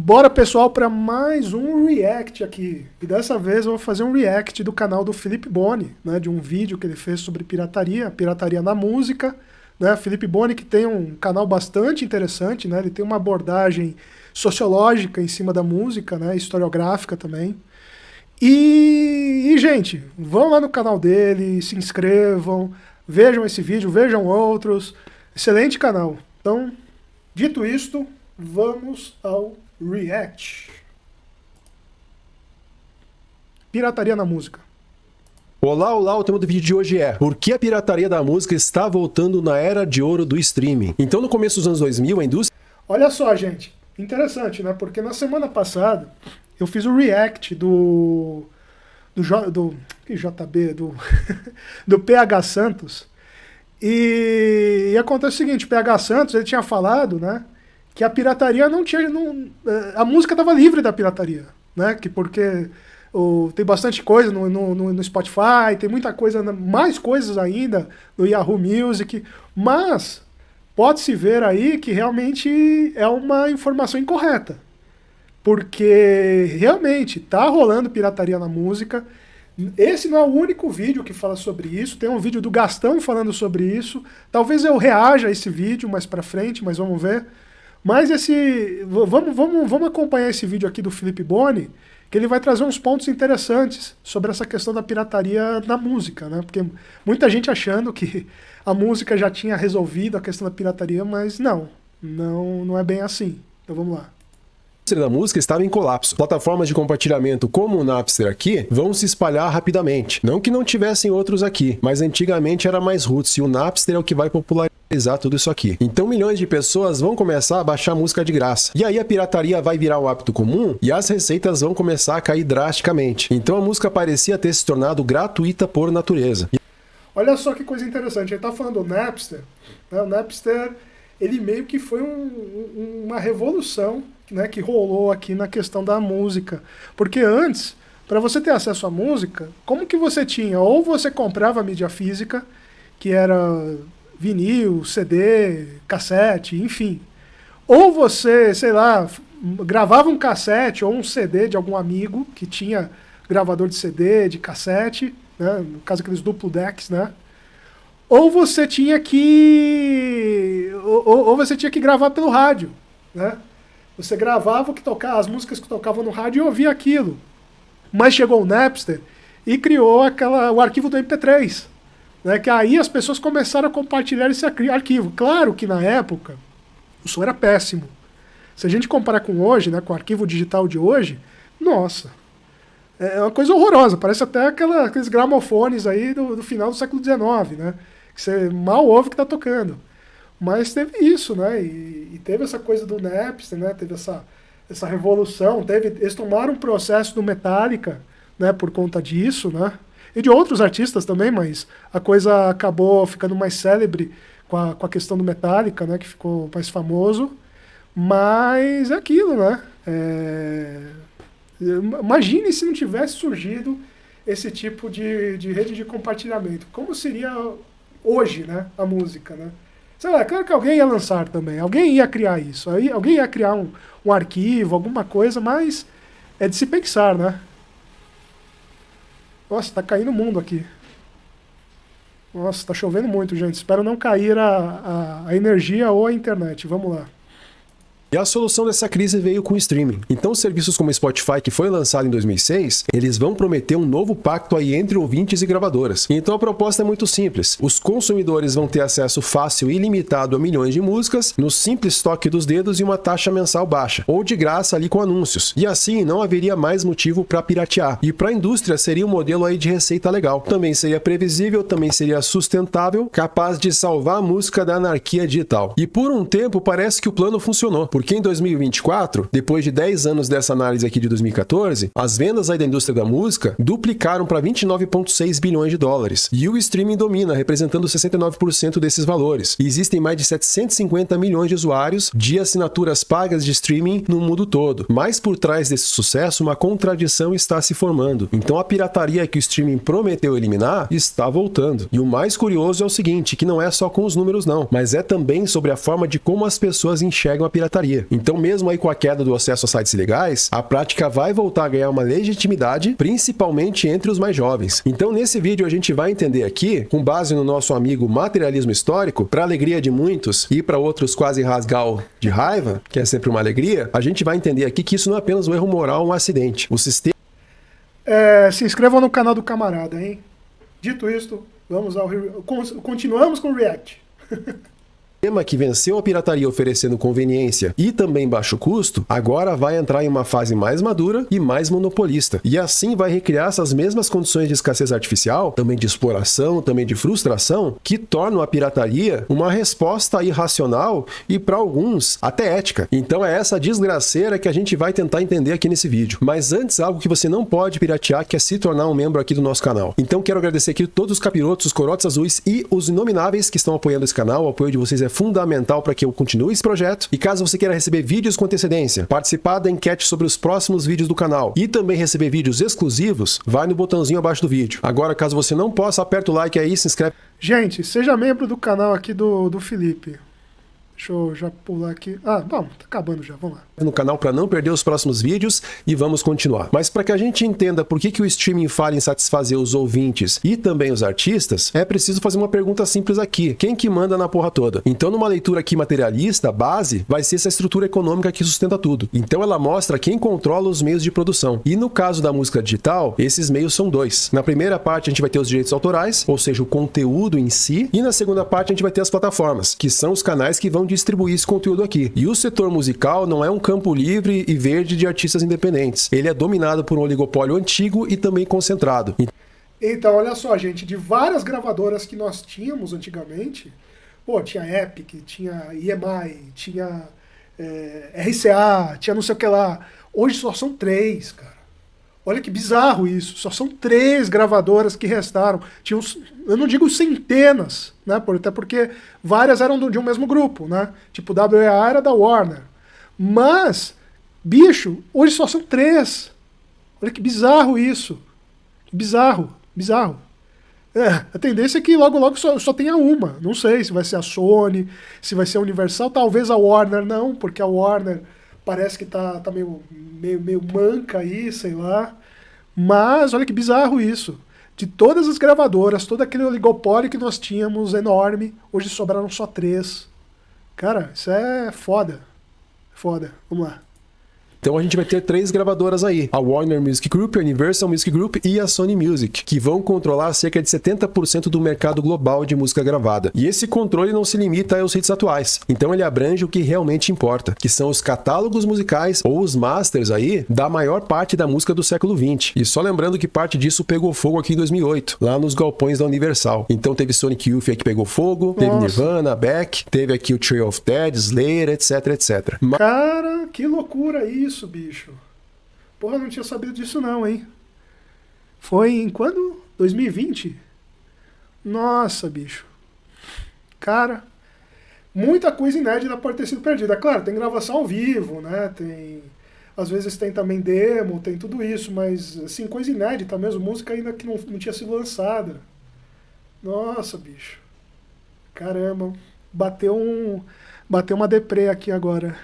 Bora, pessoal, para mais um react aqui. E dessa vez eu vou fazer um react do canal do Felipe Boni, né, de um vídeo que ele fez sobre pirataria na música, né? Felipe Boni, que tem um canal bastante interessante, né? Ele tem uma abordagem sociológica em cima da música, né, historiográfica também. Gente, vão lá no canal dele, se inscrevam, vejam esse vídeo, vejam outros. Excelente canal. Então, dito isto, vamos ao react. Pirataria na música. Olá, olá, o tema do vídeo de hoje é: por que a pirataria da música está voltando na era de ouro do streaming? Então, no começo dos anos 2000, a indústria... Olha só, gente, interessante, né? Porque na semana passada eu fiz o react do do PH Santos. E acontece o seguinte, o PH Santos, ele tinha falado, né, que a pirataria a música estava livre da pirataria, né? Porque tem bastante coisa no Spotify, tem muita coisa, mais coisas ainda no Yahoo Music, mas pode-se ver aí que realmente é uma informação incorreta. Porque realmente tá rolando pirataria na música. Esse não é o único vídeo que fala sobre isso. Tem um vídeo do Gastão falando sobre isso. Talvez eu reaja a esse vídeo mais pra frente, mas vamos ver. Mas vamos acompanhar esse vídeo aqui do Felipe Boni, que ele vai trazer uns pontos interessantes sobre essa questão da pirataria na música, né? Porque muita gente achando que a música já tinha resolvido a questão da pirataria, mas não é bem assim. Então vamos lá. A indústria da música estava em colapso. Plataformas de compartilhamento como o Napster aqui vão se espalhar rapidamente. Não que não tivessem outros aqui, mas antigamente era mais roots e o Napster é o que vai popularizar tudo isso aqui. Então milhões de pessoas vão começar a baixar música de graça. E aí a pirataria vai virar o hábito comum e as receitas vão começar a cair drasticamente. Então a música parecia ter se tornado gratuita por natureza. Olha só que coisa interessante. Ele tá falando do Napster, né? O Napster, ele meio que foi uma revolução, né, que rolou aqui na questão da música. Porque antes, para você ter acesso à música, como que você tinha? Ou você comprava a mídia física, que era vinil, CD, cassete, enfim. Ou você, sei lá, gravava um cassete ou um CD de algum amigo que tinha gravador de CD, de cassete, né, no caso aqueles duplo decks, né? Ou você tinha que gravar pelo rádio, né? Você gravava as músicas que tocavam no rádio e ouvia aquilo. Mas chegou o Napster e criou o arquivo do MP3, né? Que aí as pessoas começaram a compartilhar esse arquivo. Claro que na época o som era péssimo. Se a gente comparar com hoje, né, com o arquivo digital de hoje, nossa, é uma coisa horrorosa. Parece até aqueles gramofones aí do final do século XIX, né? Que você mal ouve o que está tocando. Mas teve isso, né? E teve essa coisa do Napster, né? Teve essa revolução. Eles tomaram um processo do Metallica, né? Por conta disso, né? E de outros artistas também, mas a coisa acabou ficando mais célebre com a questão do Metallica, né? Que ficou mais famoso. Mas é aquilo, né? Imagine se não tivesse surgido esse tipo de rede de compartilhamento. Como seria hoje, né? A música, né? Sei lá, claro que alguém ia lançar também, alguém ia criar isso, aí alguém ia criar um arquivo, alguma coisa, mas é de se pensar, né? Nossa, tá caindo o mundo aqui. Nossa, tá chovendo muito, gente. Espero não cair a energia ou a internet. Vamos lá. E a solução dessa crise veio com o streaming. Então, serviços como o Spotify, que foi lançado em 2006, eles vão prometer um novo pacto aí entre ouvintes e gravadoras. Então, a proposta é muito simples. Os consumidores vão ter acesso fácil e ilimitado a milhões de músicas, no simples toque dos dedos e uma taxa mensal baixa, ou de graça ali com anúncios. E assim, não haveria mais motivo para piratear. E para a indústria, seria um modelo aí de receita legal. Também seria previsível, também seria sustentável, capaz de salvar a música da anarquia digital. E por um tempo, parece que o plano funcionou. Porque em 2024, depois de 10 anos dessa análise aqui de 2014, as vendas aí da indústria da música duplicaram para 29,6 bilhões de dólares. E o streaming domina, representando 69% desses valores. E existem mais de 750 milhões de usuários de assinaturas pagas de streaming no mundo todo. Mas por trás desse sucesso, uma contradição está se formando. Então a pirataria que o streaming prometeu eliminar está voltando. E o mais curioso é o seguinte, que não é só com os números não, mas é também sobre a forma de como as pessoas enxergam a pirataria. pirataria. Então, mesmo aí com a queda do acesso a sites ilegais, a prática vai voltar a ganhar uma legitimidade, principalmente entre os mais jovens. Então, nesse vídeo, a gente vai entender aqui, com base no nosso amigo materialismo histórico, para alegria de muitos e para outros quase rasgar de raiva, que é sempre uma alegria, a gente vai entender aqui que isso não é apenas um erro moral, um acidente. O sistema... Se inscrevam no canal do camarada, hein? Dito isto, continuamos com o React. sistema que venceu a pirataria oferecendo conveniência e também baixo custo, agora vai entrar em uma fase mais madura e mais monopolista. E assim vai recriar essas mesmas condições de escassez artificial, também de exploração, também de frustração, que tornam a pirataria uma resposta irracional e, para alguns, até ética. Então é essa desgraceira que a gente vai tentar entender aqui nesse vídeo. Mas antes, algo que você não pode piratear, que é se tornar um membro aqui do nosso canal. Então quero agradecer aqui todos os capirotos, os corotes azuis e os inomináveis que estão apoiando esse canal. O apoio de vocês é fundamental para que eu continue esse projeto. E caso você queira receber vídeos com antecedência, participar da enquete sobre os próximos vídeos do canal e também receber vídeos exclusivos, vai no botãozinho abaixo do vídeo. Agora, caso você não possa, aperta o like aí, se inscreve. Gente, seja membro do canal aqui do Felipe. Deixa eu já pular aqui. Bom, tá acabando já, vamos lá. No canal para não perder os próximos vídeos e vamos continuar. Mas para que a gente entenda por que o streaming falha em satisfazer os ouvintes e também os artistas, é preciso fazer uma pergunta simples aqui. Quem que manda na porra toda? Então, numa leitura aqui materialista, a base vai ser essa estrutura econômica que sustenta tudo. Então, ela mostra quem controla os meios de produção. E no caso da música digital, esses meios são dois. Na primeira parte, a gente vai ter os direitos autorais, ou seja, o conteúdo em si. E na segunda parte, a gente vai ter as plataformas, que são os canais que vão distribuir esse conteúdo aqui. E o setor musical não é um campo livre e verde de artistas independentes. Ele é dominado por um oligopólio antigo e também concentrado. Então, olha só, gente, de várias gravadoras que nós tínhamos antigamente, tinha Epic, tinha EMI, tinha RCA, tinha não sei o que lá. Hoje só são 3, cara. Olha que bizarro isso, só são 3 gravadoras que restaram. Eu não digo centenas, né? Até porque várias eram de um mesmo grupo, né? Tipo, WEA era da Warner. Mas, bicho, hoje só são 3. Olha que bizarro isso. Bizarro. A tendência é que logo só tenha uma. Não sei se vai ser a Sony, se vai ser a Universal, talvez a Warner não, porque a Warner parece que tá meio manca aí, sei lá. Mas olha que bizarro isso. De todas as gravadoras, todo aquele oligopólio que nós tínhamos enorme, hoje sobraram só 3. Cara, isso é foda. Vamos lá. Então a gente vai ter 3 gravadoras aí, a Warner Music Group, a Universal Music Group e a Sony Music, que vão controlar cerca de 70% do mercado global de música gravada. E esse controle não se limita aos hits atuais, então ele abrange o que realmente importa, que são os catálogos musicais ou os masters aí da maior parte da música do século XX. E só lembrando que parte disso pegou fogo aqui em 2008, lá nos galpões da Universal. Então teve Sonic Youth aí que pegou fogo, teve Nirvana, Beck, teve aqui o Tree of Dead, Slayer, etc. Cara, que loucura isso, bicho. Porra, eu não tinha sabido disso não, hein? Foi em quando? 2020? Nossa, bicho. Cara, muita coisa inédita pode ter sido perdida. Claro, tem gravação ao vivo, né? Às vezes tem também demo, tem tudo isso, mas, assim, coisa inédita mesmo, música ainda que não tinha sido lançada. Nossa, bicho. Caramba, bateu uma deprê aqui agora.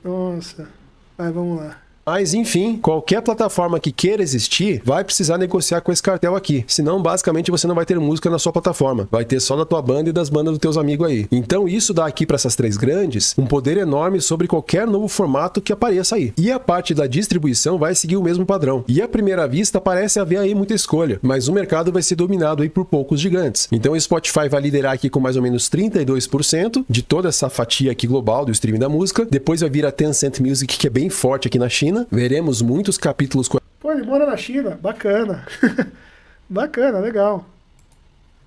Nossa, vai, vamos lá. Mas, enfim, qualquer plataforma que queira existir vai precisar negociar com esse cartel aqui. Senão, basicamente, você não vai ter música na sua plataforma. Vai ter só da tua banda e das bandas dos teus amigos aí. Então, isso dá aqui para essas 3 grandes um poder enorme sobre qualquer novo formato que apareça aí. E a parte da distribuição vai seguir o mesmo padrão. E à primeira vista, parece haver aí muita escolha. Mas o mercado vai ser dominado aí por poucos gigantes. Então, o Spotify vai liderar aqui com mais ou menos 32% de toda essa fatia aqui global do streaming da música. Depois vai vir a Tencent Music, que é bem forte aqui na China. Veremos muitos capítulos com... Pô, ele mora na China, bacana. Bacana, legal.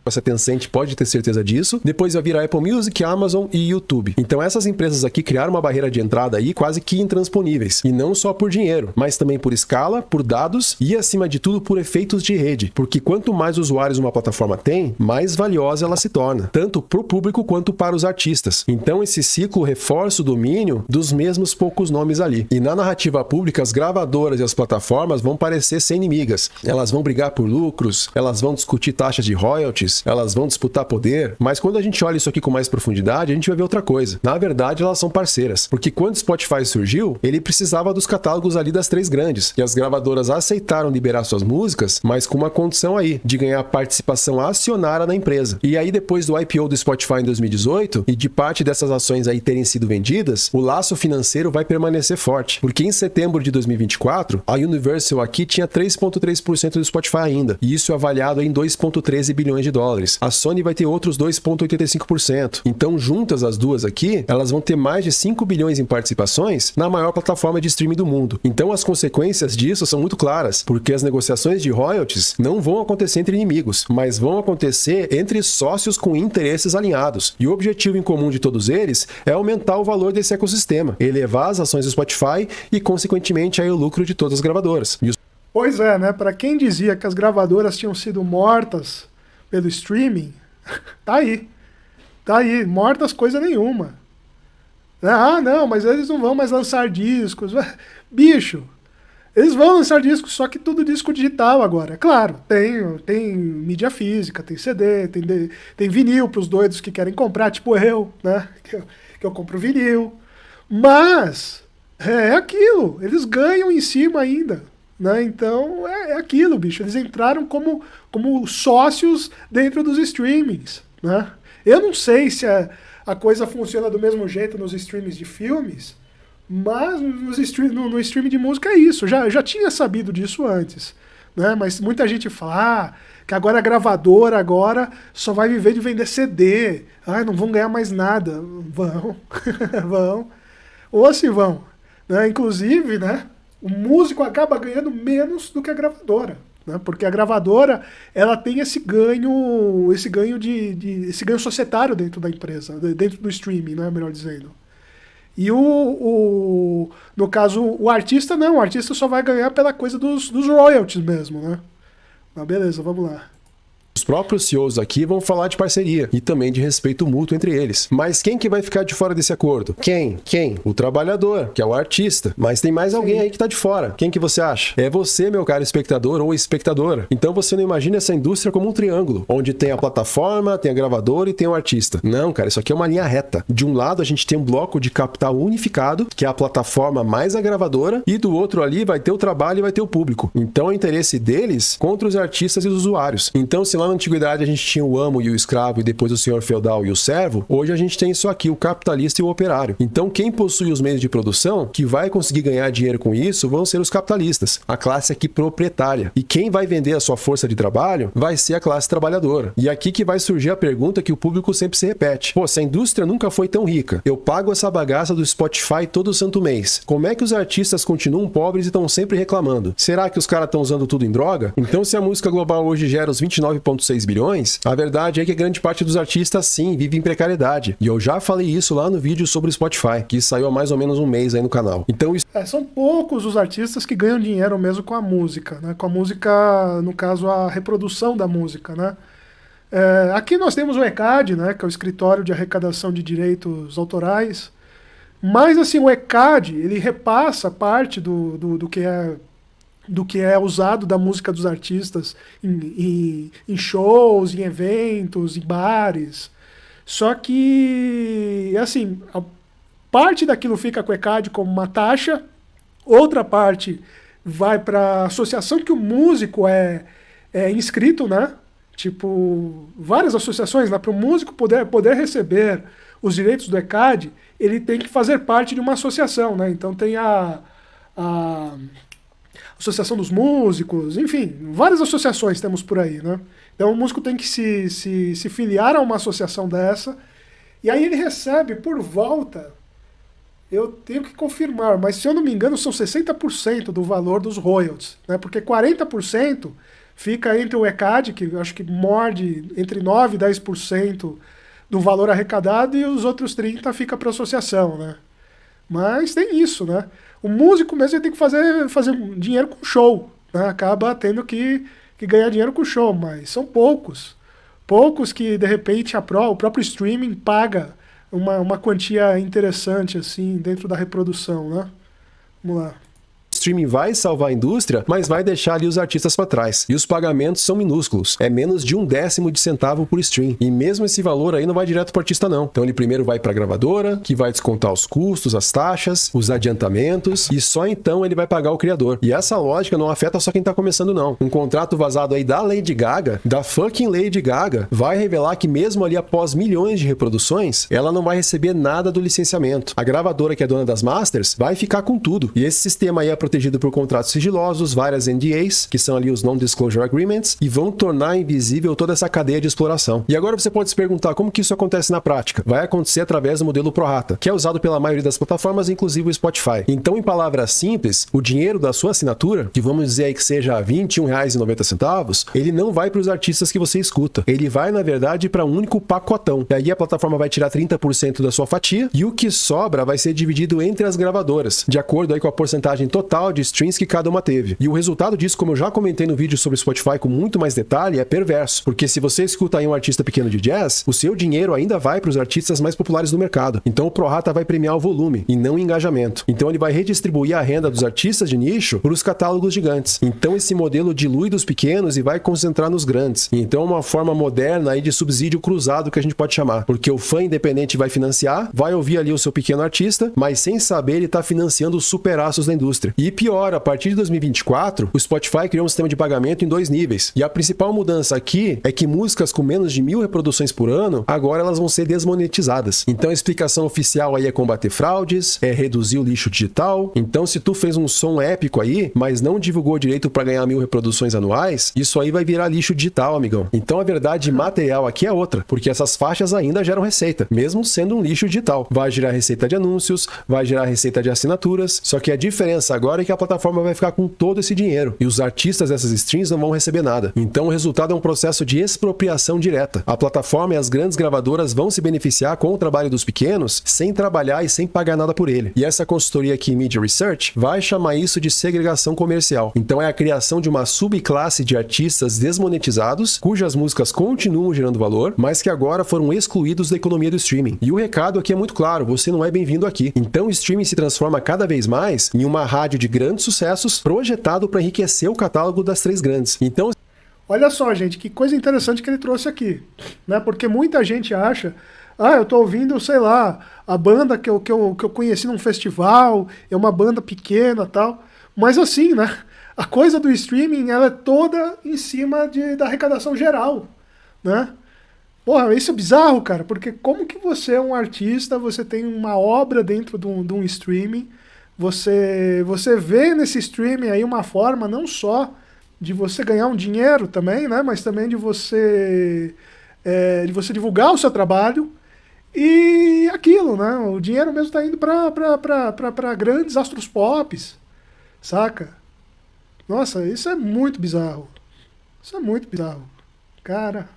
Essa Tencent pode ter certeza disso. Depois vai vir a Apple Music, Amazon e YouTube. Então essas empresas aqui criaram uma barreira de entrada aí quase que intransponíveis. E não só por dinheiro, mas também por escala, por dados e acima de tudo por efeitos de rede. Porque quanto mais usuários uma plataforma tem, mais valiosa ela se torna. Tanto para o público quanto para os artistas. Então esse ciclo reforça o domínio dos mesmos poucos nomes ali. E na narrativa pública, as gravadoras e as plataformas vão parecer ser inimigas. Elas vão brigar por lucros, elas vão discutir taxas de royalties, juntas? Elas vão disputar poder? Mas quando a gente olha isso aqui com mais profundidade, a gente vai ver outra coisa. Na verdade, elas são parceiras. Porque quando o Spotify surgiu, ele precisava dos catálogos ali das três grandes. E as gravadoras aceitaram liberar suas músicas, mas com uma condição aí, de ganhar participação acionária na empresa. E aí, depois do IPO do Spotify em 2018, e de parte dessas ações aí terem sido vendidas, o laço financeiro vai permanecer forte. Porque em setembro de 2024, a Universal aqui tinha 3,3% do Spotify ainda. E isso é avaliado em 2,13 bilhões de dólares. A Sony vai ter outros 2,85%. Então, juntas as duas aqui, elas vão ter mais de 5 bilhões em participações na maior plataforma de streaming do mundo. Então, as consequências disso são muito claras, porque as negociações de royalties não vão acontecer entre inimigos, mas vão acontecer entre sócios com interesses alinhados. E o objetivo em comum de todos eles é aumentar o valor desse ecossistema, elevar as ações do Spotify e, consequentemente, aí o lucro de todas as gravadoras. Pois é, né? Para quem dizia que as gravadoras tinham sido mortas pelo streaming, tá aí. Tá aí, mortas coisa nenhuma. Ah, não, mas eles não vão mais lançar discos. Bicho, eles vão lançar discos, só que tudo disco digital agora. Claro, tem mídia física, tem CD, tem vinil para os doidos que querem comprar, tipo eu, né? Que eu compro vinil. Mas é aquilo, eles ganham em cima ainda. Né? Então é aquilo, bicho. Eles entraram como sócios dentro dos streamings. Né? Eu não sei se a coisa funciona do mesmo jeito nos streamings de filmes, mas no streaming de música é isso. Eu já tinha sabido disso antes. Né? Mas muita gente fala que agora a gravadora agora só vai viver de vender CD. Não vão ganhar mais nada. Vão. Vão. Ou assim vão. Né? Inclusive, né? O músico acaba ganhando menos do que a gravadora, né? Porque a gravadora ela tem esse ganho societário dentro da empresa, dentro do streaming, né? Melhor dizendo. E no caso, o artista não, o artista só vai ganhar pela coisa dos royalties mesmo, né? Mas beleza, vamos lá. Os próprios CEOs aqui vão falar de parceria e também de respeito mútuo entre eles. Mas quem que vai ficar de fora desse acordo? Quem? O trabalhador, que é o artista. Mas tem mais alguém aí que tá de fora. Quem que você acha? É você, meu caro espectador ou espectadora. Então você não imagina essa indústria como um triângulo, onde tem a plataforma, tem a gravadora e tem o artista. Não, cara, isso aqui é uma linha reta. De um lado a gente tem um bloco de capital unificado, que é a plataforma mais a gravadora, e do outro ali vai ter o trabalho e vai ter o público. Então é o interesse deles contra os artistas e os usuários. Então se lá na antiguidade a gente tinha o amo e o escravo e depois o senhor feudal e o servo, hoje a gente tem isso aqui, o capitalista e o operário. Então quem possui os meios de produção, que vai conseguir ganhar dinheiro com isso, vão ser os capitalistas, a classe aqui proprietária. E quem vai vender a sua força de trabalho vai ser a classe trabalhadora. E aqui que vai surgir a pergunta que o público sempre se repete. Pô, se a indústria nunca foi tão rica, eu pago essa bagaça do Spotify todo santo mês, como é que os artistas continuam pobres e estão sempre reclamando? Será que os caras estão usando tudo em droga? Então se a música global hoje gera os 29,6 bilhões, a verdade é que grande parte dos artistas sim vive em precariedade. E eu já falei isso lá no vídeo sobre o Spotify, que saiu há mais ou menos um mês aí no canal. Então isso... são poucos os artistas que ganham dinheiro mesmo com a música, né? Com a música, no caso, a reprodução da música, né? Aqui nós temos o ECAD, né? Que é o Escritório de Arrecadação de Direitos Autorais. Mas assim, o ECAD, ele repassa parte do que é usado da música dos artistas em shows, em eventos, em bares. Só que, assim, a parte daquilo fica com o ECAD como uma taxa, outra parte vai para a associação que o músico é inscrito, né? Tipo, várias associações, né? Para o músico poder receber os direitos do ECAD, ele tem que fazer parte de uma associação, né? Então tem a Associação dos Músicos, enfim, várias associações temos por aí, né? Então o músico tem que se filiar a uma associação dessa, e aí ele recebe por volta, eu tenho que confirmar, mas se eu não me engano são 60% do valor dos royalties, né? Porque 40% fica entre o ECAD, que eu acho que morde entre 9% e 10% do valor arrecadado, e os outros 30% fica para a associação, né? Mas tem isso, né? O músico mesmo ele tem que fazer dinheiro com show, né? Acaba tendo que ganhar dinheiro com show, mas são poucos. Poucos que, de repente, o próprio streaming paga uma quantia interessante assim dentro da reprodução, né? Vamos lá. streaming vai salvar a indústria, mas vai deixar ali os artistas para trás. E os pagamentos são minúsculos. É menos de 1/10 de centavo por stream. E mesmo esse valor aí não vai direto para o artista não. Então ele primeiro vai para a gravadora, que vai descontar os custos, as taxas, os adiantamentos, e só então ele vai pagar o criador. E essa lógica não afeta só quem tá começando não. Um contrato vazado aí da Lady Gaga, da fucking Lady Gaga, vai revelar que mesmo ali após milhões de reproduções, ela não vai receber nada do licenciamento. A gravadora, que é dona das masters, vai ficar com tudo. E esse sistema aí é protegido por contratos sigilosos, várias NDAs, que são ali os Non-Disclosure Agreements, e vão tornar invisível toda essa cadeia de exploração. E agora você pode se perguntar como que isso acontece na prática. Vai acontecer através do modelo Pro Rata, que é usado pela maioria das plataformas, inclusive o Spotify. Então, em palavras simples, o dinheiro da sua assinatura, que vamos dizer aí que seja R$ 21,90, ele não vai para os artistas que você escuta. Ele vai, na verdade, para um único pacotão. E aí a plataforma vai tirar 30% da sua fatia e o que sobra vai ser dividido entre as gravadoras, de acordo aí com a porcentagem total de streams que cada uma teve. E o resultado disso, como eu já comentei no vídeo sobre Spotify com muito mais detalhe, é perverso. Porque se você escuta aí um artista pequeno de jazz, o seu dinheiro ainda vai para os artistas mais populares do mercado. Então o Pro Rata vai premiar o volume e não o engajamento. Então ele vai redistribuir a renda dos artistas de nicho para os catálogos gigantes. Então esse modelo dilui dos pequenos e vai concentrar nos grandes. Então é uma forma moderna aí de subsídio cruzado que a gente pode chamar. Porque o fã independente vai financiar, vai ouvir ali o seu pequeno artista, mas sem saber ele está financiando os superaços da indústria. E pior, a partir de 2024, o Spotify criou um sistema de pagamento em 2 níveis. E a principal mudança aqui é que músicas com menos de 1.000 reproduções por ano, agora elas vão ser desmonetizadas. Então a explicação oficial aí é combater fraudes, é reduzir o lixo digital. Então se tu fez um som épico aí, mas não divulgou direito para ganhar 1.000 reproduções anuais, isso aí vai virar lixo digital, amigão. Então a verdade material aqui é outra, porque essas faixas ainda geram receita, mesmo sendo um lixo digital. Vai gerar receita de anúncios, vai gerar receita de assinaturas, só que a diferença agora é que a plataforma vai ficar com todo esse dinheiro e os artistas dessas streams não vão receber nada. Então o resultado é um processo de expropriação direta. A plataforma e as grandes gravadoras vão se beneficiar com o trabalho dos pequenos sem trabalhar e sem pagar nada por ele. E essa consultoria aqui, Media Research, vai chamar isso de segregação comercial. Então é a criação de uma subclasse de artistas desmonetizados, cujas músicas continuam gerando valor, mas que agora foram excluídos da economia do streaming. E o recado aqui é muito claro, você não é bem-vindo aqui. Então o streaming se transforma cada vez mais em uma rádio de grandes sucessos projetado para enriquecer o catálogo das 3 grandes. Então, olha só, gente, que coisa interessante que ele trouxe aqui, né? Porque muita gente acha, eu tô ouvindo, sei lá, a banda que eu conheci num festival, é uma banda pequena e tal, mas assim, né? A coisa do streaming, ela é toda em cima da arrecadação geral, né? Porra, isso é bizarro, cara, porque como que você é um artista, você tem uma obra dentro de um streaming, você vê nesse streaming aí uma forma não só de você ganhar um dinheiro também, né, mas também de você divulgar o seu trabalho e aquilo, né, o dinheiro mesmo está indo para grandes astros pop, saca? Nossa, isso é muito bizarro. Isso é muito bizarro. Cara,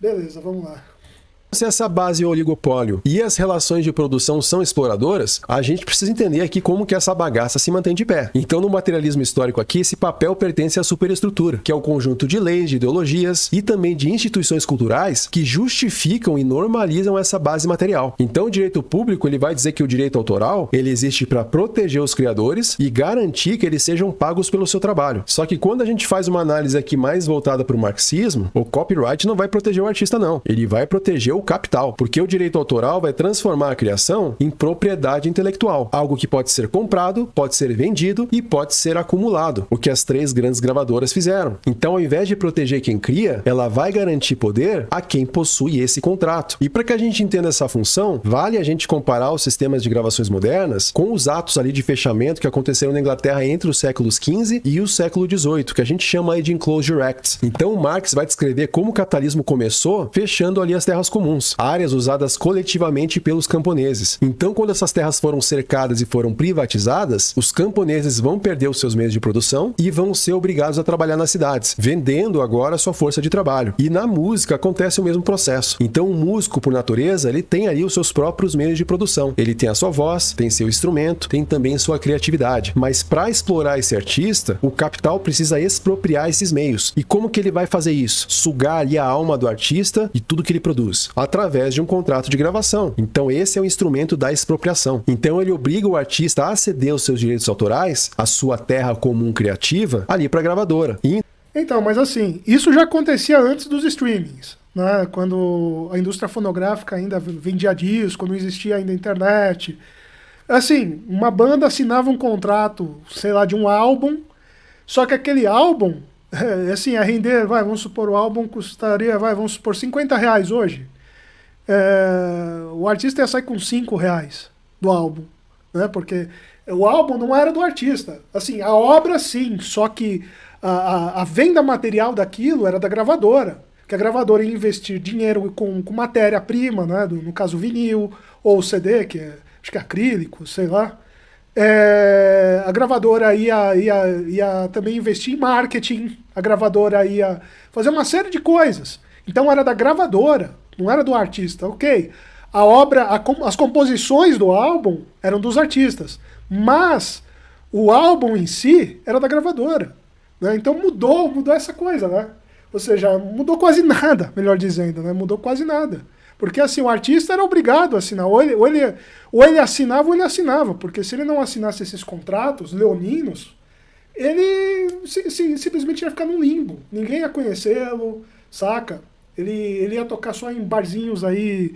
beleza, vamos lá. Se essa base é o oligopólio e as relações de produção são exploradoras, a gente precisa entender aqui como que essa bagaça se mantém de pé. Então, no materialismo histórico aqui, esse papel pertence à superestrutura, que é o conjunto de leis, de ideologias e também de instituições culturais que justificam e normalizam essa base material. Então, o direito público ele vai dizer que o direito autoral ele existe para proteger os criadores e garantir que eles sejam pagos pelo seu trabalho. Só que quando a gente faz uma análise aqui mais voltada para o marxismo, o copyright não vai proteger o artista não, ele vai proteger o capital, porque o direito autoral vai transformar a criação em propriedade intelectual, algo que pode ser comprado, pode ser vendido e pode ser acumulado, o que as 3 grandes gravadoras fizeram. Então, ao invés de proteger quem cria, ela vai garantir poder a quem possui esse contrato. E para que a gente entenda essa função, vale a gente comparar os sistemas de gravações modernas com os atos ali de fechamento que aconteceram na Inglaterra entre os séculos XV e o século XVIII, que a gente chama aí de Enclosure Acts. Então, Marx vai descrever como o capitalismo começou fechando ali as terras comuns, áreas usadas coletivamente pelos camponeses. Então, quando essas terras foram cercadas e foram privatizadas, os camponeses vão perder os seus meios de produção e vão ser obrigados a trabalhar nas cidades, vendendo agora a sua força de trabalho. E na música acontece o mesmo processo. Então, o músico, por natureza, ele tem ali os seus próprios meios de produção. Ele tem a sua voz, tem seu instrumento, tem também sua criatividade. Mas para explorar esse artista, o capital precisa expropriar esses meios. E como que ele vai fazer isso? Sugar ali a alma do artista e tudo que ele produz. através de um contrato de gravação. Então esse é o instrumento da expropriação. Então ele obriga o artista a ceder os seus direitos autorais, a sua terra comum criativa, ali para a gravadora. Então, mas assim, isso já acontecia antes dos streamings, né? Quando a indústria fonográfica ainda vendia disco, não existia ainda internet. Assim, uma banda assinava um contrato, sei lá, de um álbum, só que aquele álbum, assim, a render, vamos supor, o álbum custaria, vamos supor, R$ 50 hoje. O artista ia sair com R$ 5 do álbum, né? Porque o álbum não era do artista. Assim, a obra sim, só que a venda material daquilo era da gravadora. Que a gravadora ia investir dinheiro com matéria-prima, né? No caso vinil, ou CD, que acho que é acrílico, sei lá. A gravadora ia também investir em marketing, a gravadora ia fazer uma série de coisas. Então era da gravadora, não era do artista, ok. A obra, as composições do álbum eram dos artistas, mas o álbum em si era da gravadora, né? Então mudou essa coisa, né? Ou seja, mudou quase nada, melhor dizendo, né? Mudou quase nada. Porque assim, o artista era obrigado a assinar, ou ele assinava ou ele assinava, porque se ele não assinasse esses contratos leoninos, ele simplesmente ia ficar num limbo, ninguém ia conhecê-lo, saca? Ele ia tocar só em barzinhos aí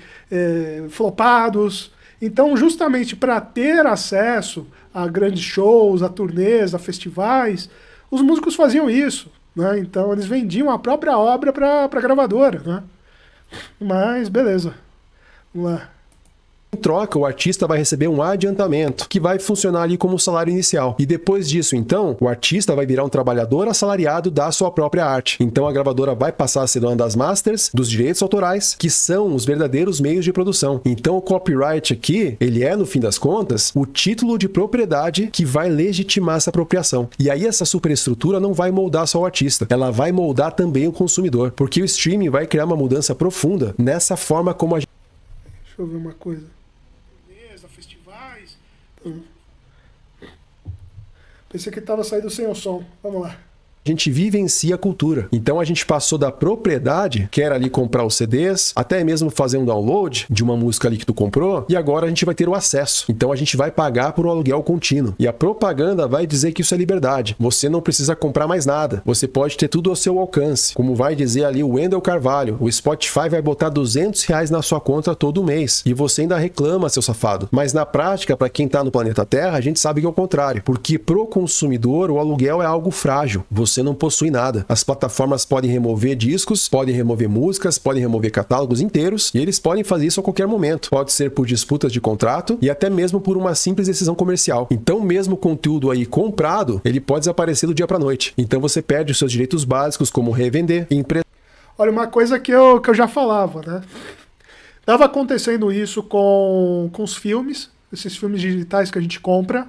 flopados. Então, justamente para ter acesso a grandes shows, a turnês, a festivais, os músicos faziam isso, né? Então eles vendiam a própria obra para a gravadora, né? Mas beleza, vamos lá. Em troca, o artista vai receber um adiantamento, que vai funcionar ali como salário inicial. E depois disso, então, o artista vai virar um trabalhador assalariado da sua própria arte. Então a gravadora vai passar a ser dona das masters, dos direitos autorais, que são os verdadeiros meios de produção. Então o copyright aqui, ele é, no fim das contas, o título de propriedade que vai legitimar essa apropriação. E aí essa superestrutura não vai moldar só o artista, ela vai moldar também o consumidor, porque o streaming vai criar uma mudança profunda nessa forma como a gente... Deixa eu ver uma coisa. Festivais. Pensei que estava saindo sem o som. Vamos lá. A gente vivencia a cultura. Então a gente passou da propriedade, que era ali comprar os CDs, até mesmo fazer um download de uma música ali que tu comprou, e agora a gente vai ter o acesso. Então a gente vai pagar por um aluguel contínuo. E a propaganda vai dizer que isso é liberdade. Você não precisa comprar mais nada. Você pode ter tudo ao seu alcance. Como vai dizer ali o Wendel Carvalho, o Spotify vai botar R$ 200 na sua conta todo mês. E você ainda reclama, seu safado. Mas na prática, para quem tá no planeta Terra, a gente sabe que é o contrário. Porque pro consumidor, o aluguel é algo frágil. Você não possui nada. As plataformas podem remover discos, podem remover músicas, podem remover catálogos inteiros, e eles podem fazer isso a qualquer momento. Pode ser por disputas de contrato e até mesmo por uma simples decisão comercial. Então, mesmo conteúdo aí comprado, ele pode desaparecer do dia para noite. Então você perde os seus direitos básicos, como revender, Olha, uma coisa que eu já falava, né? Tava acontecendo isso com os filmes, esses filmes digitais que a gente compra.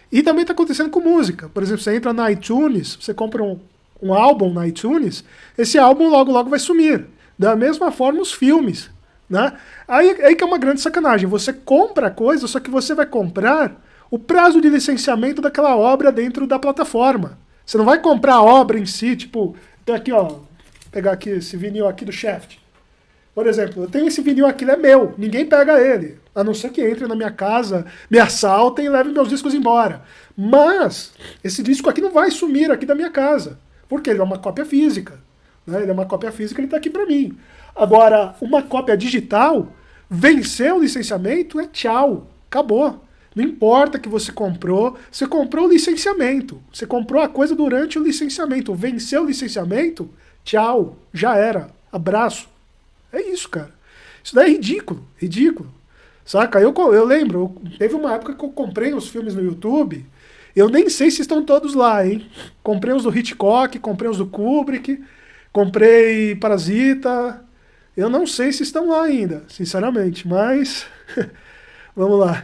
E também está acontecendo com música. Por exemplo, você entra na iTunes, você compra um álbum na iTunes, esse álbum logo vai sumir. Da mesma forma os filmes, né? Aí que é uma grande sacanagem. Você compra a coisa, só que você vai comprar o prazo de licenciamento daquela obra dentro da plataforma. Você não vai comprar a obra em si, tipo, tem aqui, ó, vou pegar aqui esse vinil aqui do Shaft. Por exemplo, eu tenho esse vinil aqui, ele é meu, ninguém pega ele. A não ser que entre na minha casa, me assaltem e levem meus discos embora. Mas esse disco aqui não vai sumir aqui da minha casa, porque ele é uma cópia física, né? Ele é uma cópia física, ele está aqui para mim. Agora, uma cópia digital, venceu o licenciamento, é tchau, acabou. Não importa que você comprou o licenciamento. Você comprou a coisa durante o licenciamento. Venceu o licenciamento, tchau, já era, abraço. É isso, cara. Isso daí é ridículo, ridículo. Saca? Eu lembro, teve uma época que eu comprei os filmes no YouTube, eu nem sei se estão todos lá, hein? Comprei os do Hitchcock, comprei os do Kubrick, comprei Parasita, eu não sei se estão lá ainda, sinceramente, mas vamos lá.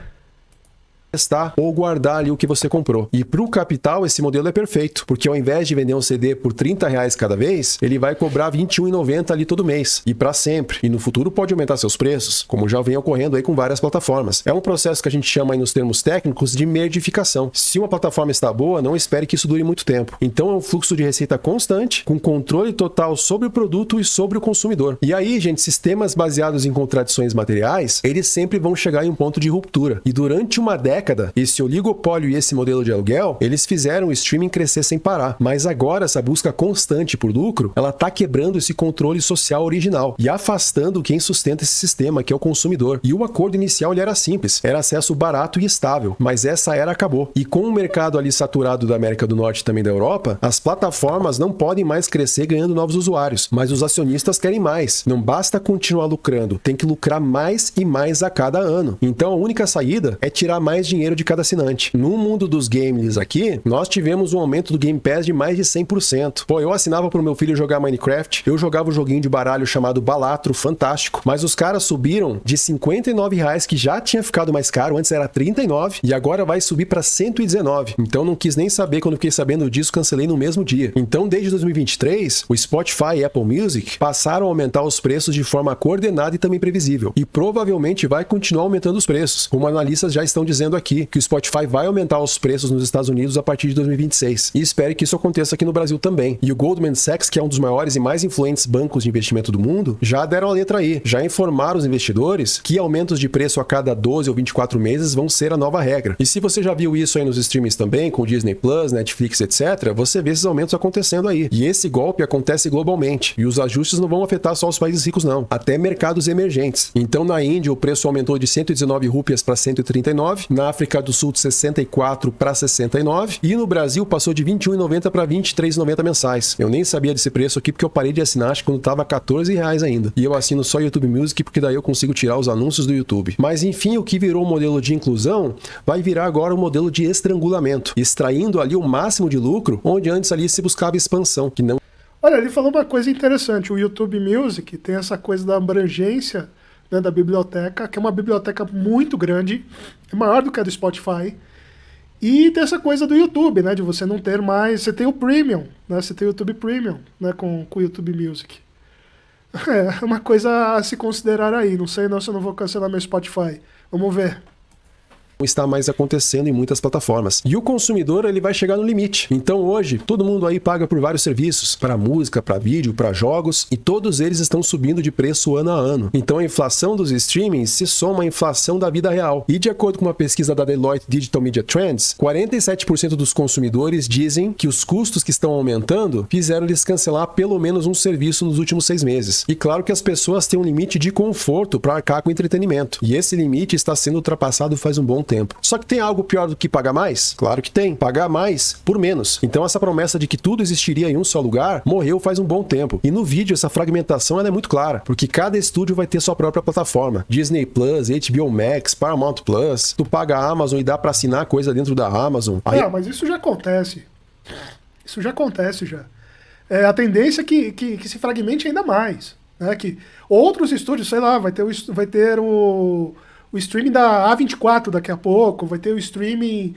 testar ou guardar ali o que você comprou. E para o capital, esse modelo é perfeito, porque ao invés de vender um CD por R$30 cada vez, ele vai cobrar R$21,90 ali todo mês, e para sempre. E no futuro pode aumentar seus preços, como já vem ocorrendo aí com várias plataformas. É um processo que a gente chama aí nos termos técnicos de merdificação. Se uma plataforma está boa, não espere que isso dure muito tempo. Então é um fluxo de receita constante, com controle total sobre o produto e sobre o consumidor. E aí, gente, sistemas baseados em contradições materiais, eles sempre vão chegar em um ponto de ruptura. E durante uma década, esse oligopólio e esse modelo de aluguel, eles fizeram o streaming crescer sem parar. Mas agora, essa busca constante por lucro, ela tá quebrando esse controle social original e afastando quem sustenta esse sistema, que é o consumidor. E o acordo inicial ele era simples, era acesso barato e estável, mas essa era acabou. E com o mercado ali saturado da América do Norte e também da Europa, as plataformas não podem mais crescer ganhando novos usuários, mas os acionistas querem mais. Não basta continuar lucrando, tem que lucrar mais e mais a cada ano. Então a única saída é tirar mais dinheiro de cada assinante. No mundo dos games aqui, nós tivemos um aumento do Game Pass de mais de 100%. Pô, eu assinava pro meu filho jogar Minecraft, eu jogava um joguinho de baralho chamado Balatro, fantástico, mas os caras subiram de R$59, que já tinha ficado mais caro, antes era R$39, e agora vai subir para R$119. Então não quis nem saber, quando fiquei sabendo disso, cancelei no mesmo dia. Então desde 2023, o Spotify e Apple Music passaram a aumentar os preços de forma coordenada e também previsível. E provavelmente vai continuar aumentando os preços, como analistas já estão dizendo aqui, que o Spotify vai aumentar os preços nos Estados Unidos a partir de 2026. E espero que isso aconteça aqui no Brasil também. E o Goldman Sachs, que é um dos maiores e mais influentes bancos de investimento do mundo, já deram a letra aí. Já informaram os investidores que aumentos de preço a cada 12 ou 24 meses vão ser a nova regra. E se você já viu isso aí nos streamings também, com Disney Plus, Netflix, etc., você vê esses aumentos acontecendo aí. E esse golpe acontece globalmente. E os ajustes não vão afetar só os países ricos, não. Até mercados emergentes. Então, na Índia, o preço aumentou de 119 rúpias para 139. Na África do Sul, de 64 para 69. E no Brasil, passou de 21,90 para 23,90 mensais. Eu nem sabia desse preço aqui, porque eu parei de assinar, acho que quando tava R$14 ainda. E eu assino só YouTube Music, porque daí eu consigo tirar os anúncios do YouTube. Mas, enfim, o que virou o modelo de inclusão, vai virar agora o modelo de estrangulamento. Extraindo ali o máximo de lucro, onde antes ali se buscava expansão, que não... Olha, ele falou uma coisa interessante. O YouTube Music tem essa coisa da abrangência, né, da biblioteca, que é uma biblioteca muito grande, é maior do que a do Spotify. E tem essa coisa do YouTube, né, de você não ter mais... Você tem o Premium, né, você tem o YouTube Premium, né, com o YouTube Music. É uma coisa a se considerar aí. Não sei não se eu não vou cancelar meu Spotify. Vamos ver. Está mais acontecendo em muitas plataformas. E o consumidor, ele vai chegar no limite. Então hoje, todo mundo aí paga por vários serviços, para música, para vídeo, para jogos, e todos eles estão subindo de preço ano a ano. Então a inflação dos streamings se soma à inflação da vida real. E de acordo com uma pesquisa da Deloitte Digital Media Trends, 47% dos consumidores dizem que os custos que estão aumentando fizeram eles cancelar pelo menos um serviço nos últimos 6 meses. E claro que as pessoas têm um limite de conforto para arcar com entretenimento. E esse limite está sendo ultrapassado faz um bom tempo. Só que tem algo pior do que pagar mais? Claro que tem. Pagar mais por menos. Então essa promessa de que tudo existiria em um só lugar morreu faz um bom tempo. E no vídeo essa fragmentação ela é muito clara, porque cada estúdio vai ter sua própria plataforma. Disney Plus, HBO Max, Paramount Plus. Tu paga a Amazon e dá pra assinar coisa dentro da Amazon. Aí... Não, mas isso já acontece. Isso já acontece já. É, a tendência é que se fragmente ainda mais. Né? Que outros estúdios, sei lá, vai ter o streaming da A24 daqui a pouco, vai ter o streaming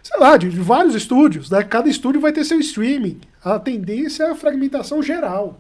sei lá, de vários estúdios, né? Cada estúdio vai ter seu streaming. A tendência é a fragmentação geral.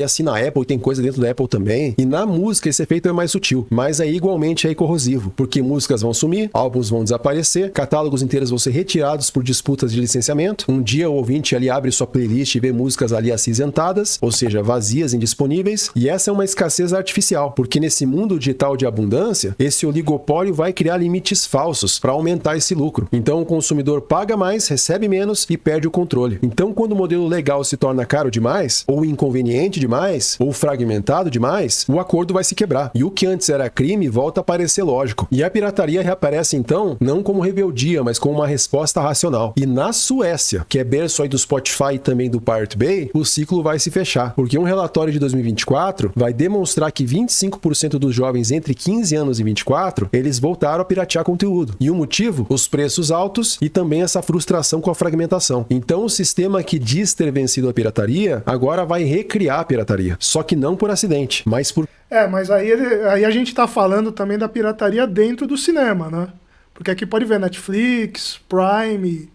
assina a Apple e tem coisa dentro da Apple também. E na música esse efeito é mais sutil, mas é igualmente corrosivo, porque músicas vão sumir, álbuns vão desaparecer, catálogos inteiros vão ser retirados por disputas de licenciamento. Um dia o ouvinte ali abre sua playlist e vê músicas ali acinzentadas, ou seja, vazias, indisponíveis, e essa é uma escassez artificial, porque nesse mundo digital de abundância, esse oligopólio vai criar limites falsos para aumentar esse lucro. Então o consumidor paga mais, recebe menos e perde o controle. Então quando o modelo legal se torna caro demais, ou inconveniente demais, ou fragmentado demais, o acordo vai se quebrar. E o que antes era crime volta a parecer lógico. E a pirataria reaparece então, não como rebeldia, mas como uma resposta racional. E na Suécia, que é berço aí do Spotify e também do Pirate Bay, o ciclo vai se fechar. Porque um relatório de 2024 vai demonstrar que 25% dos jovens entre 15 anos e 24, eles voltaram a piratear conteúdo. E o motivo? Os preços altos e também essa frustração com a fragmentação. Então o sistema que diz ter vencido a pirataria, agora vai recriar a pirataria pirataria. Só que não por acidente, mas por... Mas aí a gente tá falando também da pirataria dentro do cinema, né? Porque aqui pode ver Netflix, Prime...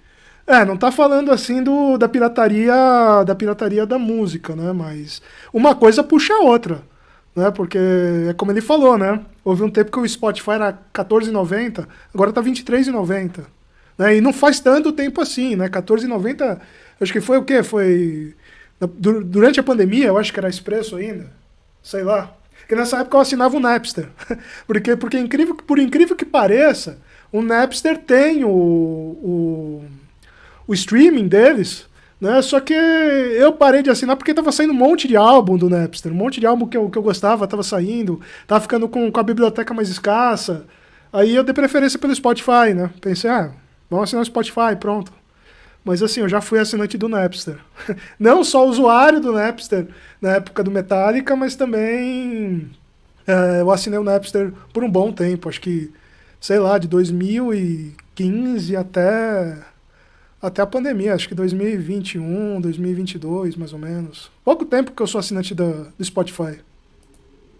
não tá falando assim da pirataria da música, né? Mas uma coisa puxa a outra, né? Porque é como ele falou, né? Houve um tempo que o Spotify era R$14,90, agora tá R$23,90. Né? E não faz tanto tempo assim, né? R$14,90, acho que foi o quê? Foi durante a pandemia, eu acho que era Expresso ainda, sei lá. Porque nessa época eu assinava o Napster. porque por incrível que pareça, o Napster tem o streaming deles, né? Só que eu parei de assinar porque tava saindo um monte de álbum do Napster, um monte de álbum que eu gostava, tava saindo, tava ficando com a biblioteca mais escassa. Aí eu dei preferência pelo Spotify, né? Pensei, vamos assinar o Spotify, pronto. Mas assim, eu já fui assinante do Napster. Não só usuário do Napster na época do Metallica, mas também eu assinei o Napster por um bom tempo, acho que, sei lá, de 2015 até a pandemia, acho que 2021, 2022, mais ou menos. Pouco tempo que eu sou assinante do Spotify.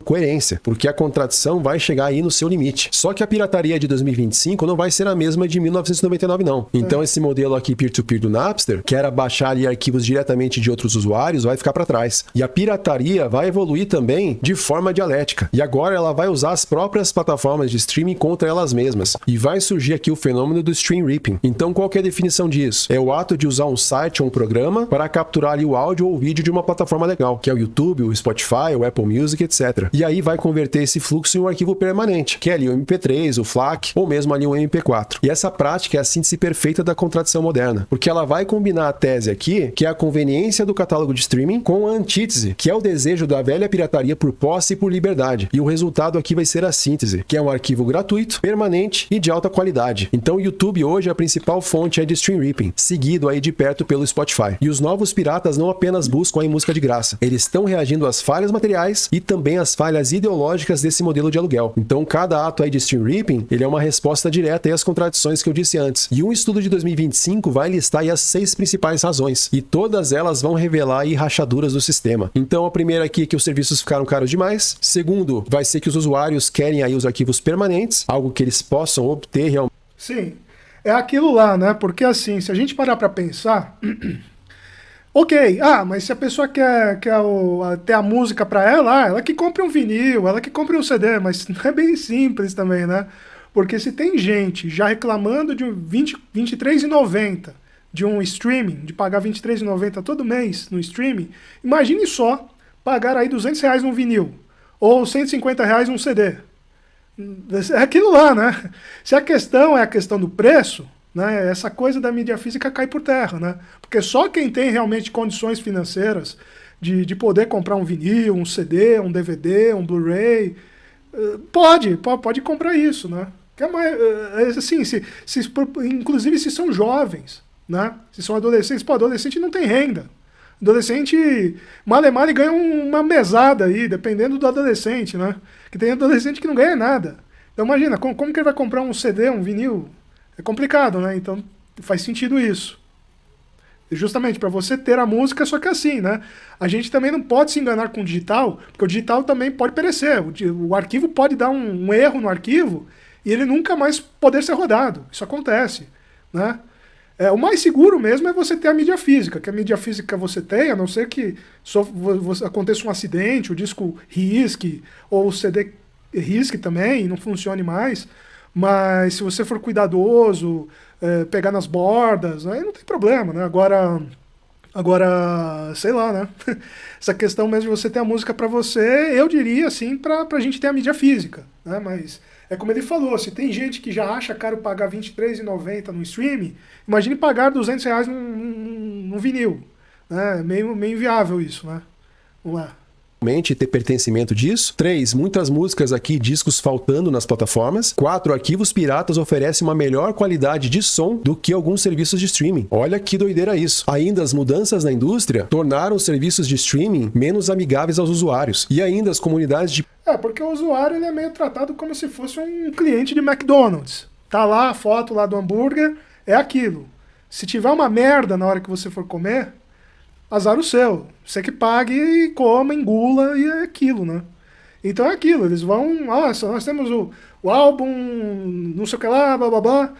Coerência, porque a contradição vai chegar aí no seu limite. Só que a pirataria de 2025 não vai ser a mesma de 1999, não. Então esse modelo aqui peer-to-peer do Napster, que era baixar ali arquivos diretamente de outros usuários, vai ficar para trás. E a pirataria vai evoluir também de forma dialética. E agora ela vai usar as próprias plataformas de streaming contra elas mesmas. E vai surgir aqui o fenômeno do stream ripping. Então qual que é a definição disso? É o ato de usar um site ou um programa para capturar ali o áudio ou o vídeo de uma plataforma legal, que é o YouTube, o Spotify, o Apple Music, etc. E aí vai converter esse fluxo em um arquivo permanente, que é ali o MP3, o FLAC, ou mesmo ali o MP4. E essa prática é a síntese perfeita da contradição moderna, porque ela vai combinar a tese aqui, que é a conveniência do catálogo de streaming, com a antítese, que é o desejo da velha pirataria por posse e por liberdade. E o resultado aqui vai ser a síntese, que é um arquivo gratuito, permanente e de alta qualidade. Então o YouTube hoje a principal fonte é de stream ripping, seguido aí de perto pelo Spotify. E os novos piratas não apenas buscam aí música de graça, eles estão reagindo às falhas materiais e também às falhas ideológicas desse modelo de aluguel. Então, cada ato aí de stream ripping, ele é uma resposta direta aí às contradições que eu disse antes. E um estudo de 2025 vai listar aí as 6 principais razões, e todas elas vão revelar aí rachaduras do sistema. Então, a primeira aqui é que os serviços ficaram caros demais. Segundo, vai ser que os usuários querem aí os arquivos permanentes, algo que eles possam obter realmente. Sim, é aquilo lá, né? Porque assim, se a gente parar para pensar... Ok, mas se a pessoa quer ter a música para ela que compre um vinil, ela que compre um CD, mas não é bem simples também, né? Porque se tem gente já reclamando de R$23,90 de um streaming, de pagar R$23,90 todo mês no streaming, imagine só pagar aí R$200 num vinil, ou R$150 num CD. É aquilo lá, né? Se a questão é a questão do preço, né, essa coisa da mídia física cai por terra, né? Porque só quem tem realmente condições financeiras de poder comprar um vinil, um CD, um DVD, um Blu-ray, pode comprar isso, né? Assim, inclusive se são jovens, né? Se são adolescentes, adolescente não tem renda. Adolescente, mal ganha uma mesada aí, dependendo do adolescente, né? Que tem adolescente que não ganha nada. Então imagina, como que ele vai comprar um CD, um vinil? É complicado, né? Então faz sentido isso. Justamente para você ter a música, só que assim, né? A gente também não pode se enganar com o digital, porque o digital também pode perecer. O arquivo pode dar um erro no arquivo e ele nunca mais poder ser rodado. Isso acontece, né? O mais seguro mesmo é você ter a mídia física, que a mídia física você tem, a não ser que aconteça um acidente, o disco risque, ou o CD risque também, e não funcione mais. Mas se você for cuidadoso, pegar nas bordas, aí não tem problema, né? Agora, sei lá, né? Essa questão mesmo de você ter a música para você, eu diria assim, pra gente ter a mídia física, né? Mas é como ele falou, se tem gente que já acha caro pagar R$23,90 no streaming, imagine pagar R$200 num vinil, né? Meio inviável isso, né? Vamos lá. Ter pertencimento disso. 3, muitas músicas aqui, discos faltando nas plataformas. 4, arquivos piratas oferecem uma melhor qualidade de som do que alguns serviços de streaming. Olha que doideira isso. Ainda as mudanças na indústria tornaram os serviços de streaming menos amigáveis aos usuários. E ainda as comunidades de... porque o usuário ele é meio tratado como se fosse um cliente de McDonald's. Tá lá a foto lá do hambúrguer, é aquilo. Se tiver uma merda na hora que você for comer, azar o seu. Você que pague e coma, engula e é aquilo, né? Então é aquilo, eles vão, nossa, nós temos o álbum, não sei o que lá, blá blá blá,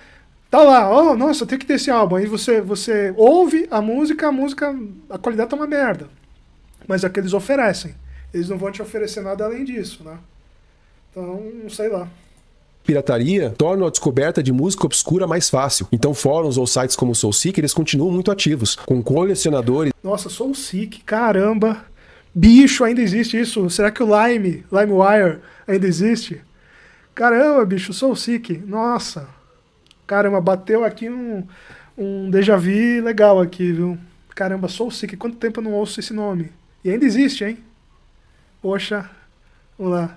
tá lá, oh, nossa, tem que ter esse álbum. Aí você ouve a música, a qualidade tá uma merda. Mas é o que eles oferecem. Eles não vão te oferecer nada além disso, né? Então, sei lá. Pirataria torna a descoberta de música obscura mais fácil. Então fóruns ou sites como o SoulSeek, eles continuam muito ativos, com colecionadores. Nossa, SoulSeek, caramba. Bicho, ainda existe isso? Será que o LimeWire ainda existe? Caramba, bicho, SoulSeek. Nossa. Caramba, bateu aqui um déjà vu legal aqui, viu? Caramba, SoulSeek, quanto tempo eu não ouço esse nome? E ainda existe, hein? Poxa, vamos lá.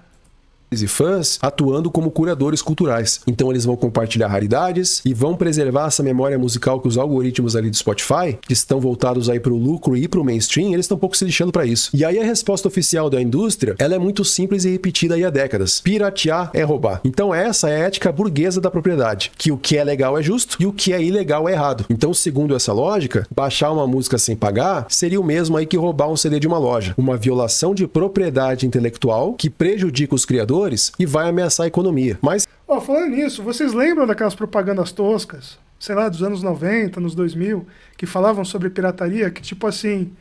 E fãs atuando como curadores culturais. Então eles vão compartilhar raridades e vão preservar essa memória musical que os algoritmos ali do Spotify, que estão voltados aí para o lucro e para o mainstream, eles estão um pouco se lixando para isso. E aí a resposta oficial da indústria, ela é muito simples e repetida aí há décadas. Piratear é roubar. Então essa é a ética burguesa da propriedade, que o que é legal é justo e o que é ilegal é errado. Então, segundo essa lógica, baixar uma música sem pagar seria o mesmo aí que roubar um CD de uma loja. Uma violação de propriedade intelectual que prejudica os criadores e vai ameaçar a economia. Mas... falando nisso, vocês lembram daquelas propagandas toscas, sei lá, dos anos 90, anos 2000, que falavam sobre pirataria, que tipo assim...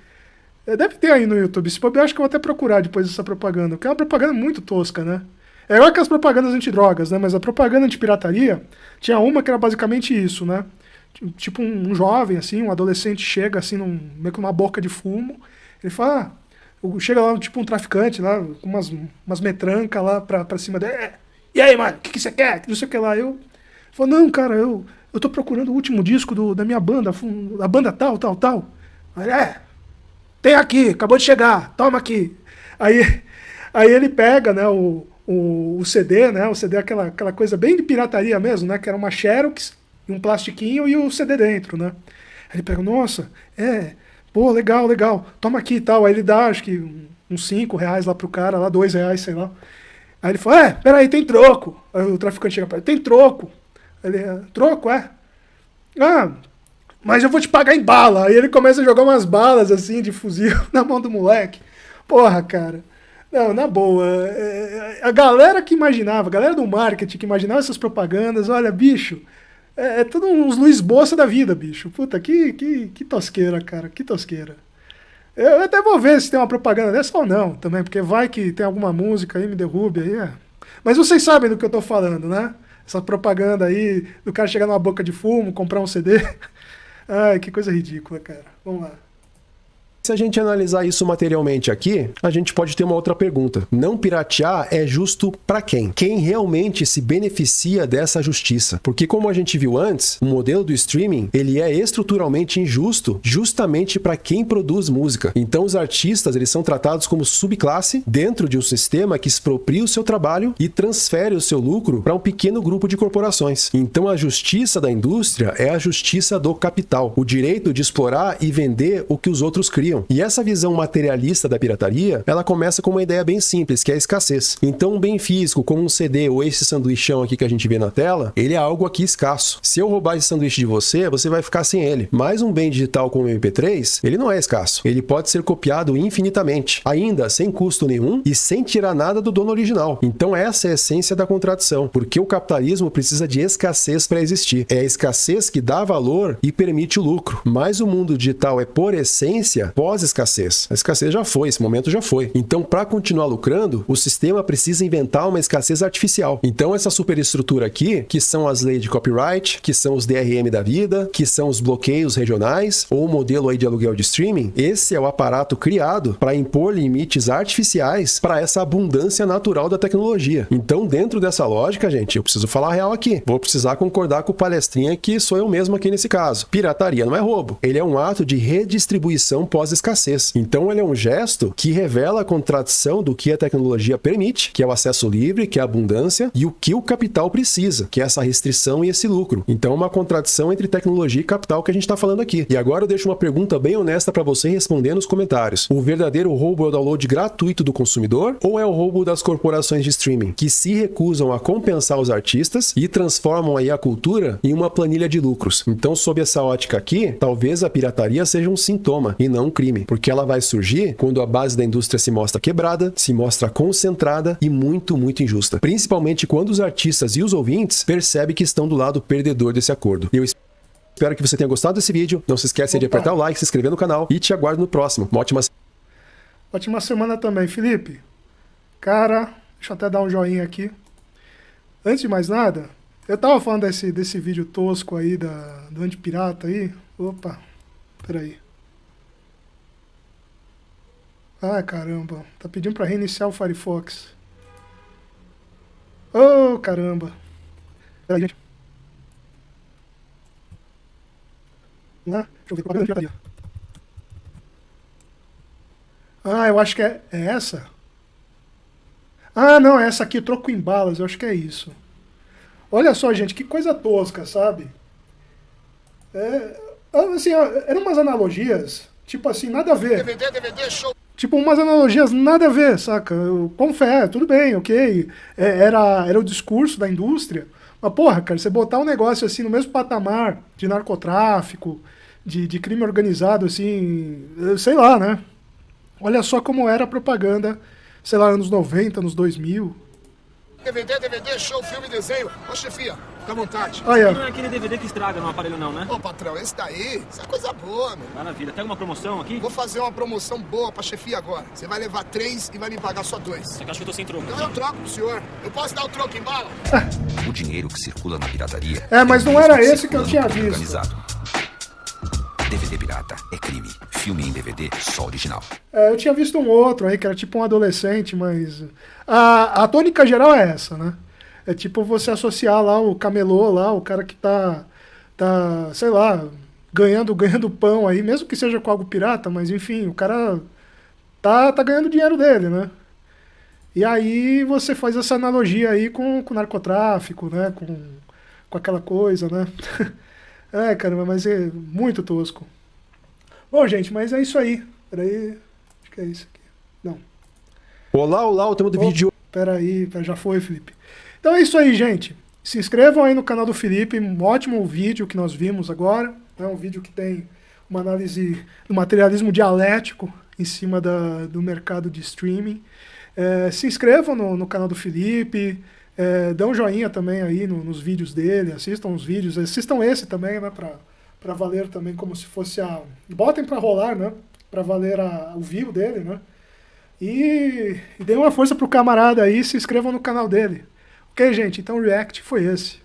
Deve ter aí no YouTube, se bobear, acho que eu vou até procurar depois dessa propaganda, porque é uma propaganda muito tosca, né? É igual que as propagandas antidrogas, né? Mas a propaganda antipirataria tinha uma que era basicamente isso, né? Tipo um jovem, assim, um adolescente chega assim, meio que uma boca de fumo, ele fala... Chega lá, tipo, um traficante lá, com umas metrancas lá pra cima dele. E aí, mano, o que você quer? Não sei o que lá. Eu falo, não, cara, eu tô procurando o último disco da minha banda, a banda tal. Aí, tem aqui, acabou de chegar, toma aqui. Aí ele pega, né, o CD, né, o CD é aquela coisa bem de pirataria mesmo, né, que era uma Xerox, um plastiquinho e o CD dentro, né. Aí ele pega, nossa, pô, legal, toma aqui e tal. Aí ele dá, acho que uns R$5 lá pro cara, lá R$2, sei lá. Aí ele fala, peraí, tem troco. Aí o traficante chega pra ele, tem troco. Aí ele, troco, mas eu vou te pagar em bala. Aí ele começa a jogar umas balas, assim, de fuzil na mão do moleque. Porra, cara. Não, na boa. A galera que imaginava, a galera do marketing que imaginava essas propagandas, olha, bicho... É tudo uns Luiz Bossa da vida, bicho. Puta, que tosqueira, cara. Que tosqueira. Eu até vou ver se tem uma propaganda dessa ou não também, porque vai que tem alguma música aí, me derrube aí. Mas vocês sabem do que eu tô falando, né? Essa propaganda aí, do cara chegar numa boca de fumo, comprar um CD. Ai, que coisa ridícula, cara. Vamos lá. Se a gente analisar isso materialmente aqui, a gente pode ter uma outra pergunta. Não piratear é justo para quem? Quem realmente se beneficia dessa justiça? Porque como a gente viu antes, o modelo do streaming, ele é estruturalmente injusto justamente para quem produz música. Então os artistas, eles são tratados como subclasse dentro de um sistema que expropria o seu trabalho e transfere o seu lucro para um pequeno grupo de corporações. Então a justiça da indústria é a justiça do capital, o direito de explorar e vender o que os outros criam. E essa visão materialista da pirataria, ela começa com uma ideia bem simples, que é a escassez. Então um bem físico, como um CD ou esse sanduichão aqui que a gente vê na tela, ele é algo aqui escasso. Se eu roubar esse sanduíche de você, você vai ficar sem ele. Mas um bem digital como o MP3, ele não é escasso. Ele pode ser copiado infinitamente, ainda sem custo nenhum e sem tirar nada do dono original. Então essa é a essência da contradição, porque o capitalismo precisa de escassez para existir. É a escassez que dá valor e permite o lucro. Mas o mundo digital é, por essência, pós-escassez. A escassez já foi, esse momento já foi. Então, para continuar lucrando, o sistema precisa inventar uma escassez artificial. Então, essa superestrutura aqui, que são as leis de copyright, que são os DRM da vida, que são os bloqueios regionais, ou o modelo aí de aluguel de streaming, esse é o aparato criado para impor limites artificiais para essa abundância natural da tecnologia. Então, dentro dessa lógica, gente, eu preciso falar a real aqui. Vou precisar concordar com o palestrinha que sou eu mesmo aqui nesse caso. Pirataria não é roubo. Ele é um ato de redistribuição pós-escassez. Então ele é um gesto que revela a contradição do que a tecnologia permite, que é o acesso livre, que é a abundância, e o que o capital precisa, que é essa restrição e esse lucro. Então é uma contradição entre tecnologia e capital que a gente está falando aqui. E agora eu deixo uma pergunta bem honesta para você responder nos comentários. O verdadeiro roubo é o download gratuito do consumidor ou é o roubo das corporações de streaming, que se recusam a compensar os artistas e transformam aí a cultura em uma planilha de lucros? Então, sob essa ótica aqui, talvez a pirataria seja um sintoma e não um crime. crime, porque ela vai surgir quando a base da indústria se mostra quebrada, se mostra concentrada e muito, muito injusta. Principalmente quando os artistas e os ouvintes percebem que estão do lado perdedor desse acordo. Eu espero que você tenha gostado desse vídeo. Não se esqueça de apertar o like, se inscrever no canal e te aguardo no próximo. Uma ótima semana também, Felipe. Cara, deixa eu até dar um joinha aqui. Antes de mais nada, eu tava falando desse vídeo tosco aí do Antipirata aí. Opa, peraí. Ah, caramba. Tá pedindo pra reiniciar o Firefox. Oh, caramba. Peraí, gente. Deixa eu ver qual é a pirataria. Ah, eu acho que é essa. Ah, não, é essa aqui, troco em balas. Eu acho que é isso. Olha só, gente, que coisa tosca, sabe? Assim, eram umas analogias, tipo assim, nada a ver. DVD, show. Tipo, umas analogias nada a ver, saca? Com fé, tudo bem, ok. Era o discurso da indústria. Mas, porra, cara, você botar um negócio assim no mesmo patamar de narcotráfico, de crime organizado, assim, sei lá, né? Olha só como era a propaganda, sei lá, anos 90, anos 2000. DVD, show, filme, desenho. Ô, chefia, fica à vontade. Ah, é. Não é aquele DVD que estraga no aparelho não, né? Ô, patrão, esse daí, isso é coisa boa, meu. Maravilha. Tem alguma promoção aqui? Vou fazer uma promoção boa pra chefia agora. Você vai levar 3 e vai me pagar só 2. Só que acho que eu tô sem troco. Então eu troco pro senhor. Eu posso dar o troco em bala? O dinheiro que circula na pirataria... Mas não era esse que eu tinha visto. Organizado. DVD pirata é crime. Filme em DVD só original. Eu tinha visto um outro aí, que era tipo um adolescente, mas... A tônica geral é essa, né? É tipo você associar lá o camelô, lá, o cara que tá sei lá, ganhando pão aí, mesmo que seja com algo pirata, mas enfim, o cara tá ganhando dinheiro dele, né? E aí você faz essa analogia aí com o narcotráfico, né? Com aquela coisa, né? Caramba, mas é muito tosco. Bom, gente, mas é isso aí. Peraí, acho que é isso aqui. Não. Olá, o tema do vídeo de hoje. Peraí, já foi, Felipe. Então é isso aí, gente. Se inscrevam aí no canal do Felipe, um ótimo vídeo que nós vimos agora. É um vídeo que tem uma análise do materialismo dialético em cima do mercado de streaming. Se inscrevam no canal do Felipe, dão um joinha também aí nos vídeos dele, assistam os vídeos, assistam esse também, né, pra valer também como se fosse botem pra rolar, né, pra valer o view dele, né. E deem uma força pro camarada aí, se inscrevam no canal dele. Ok, gente? Então o react foi esse.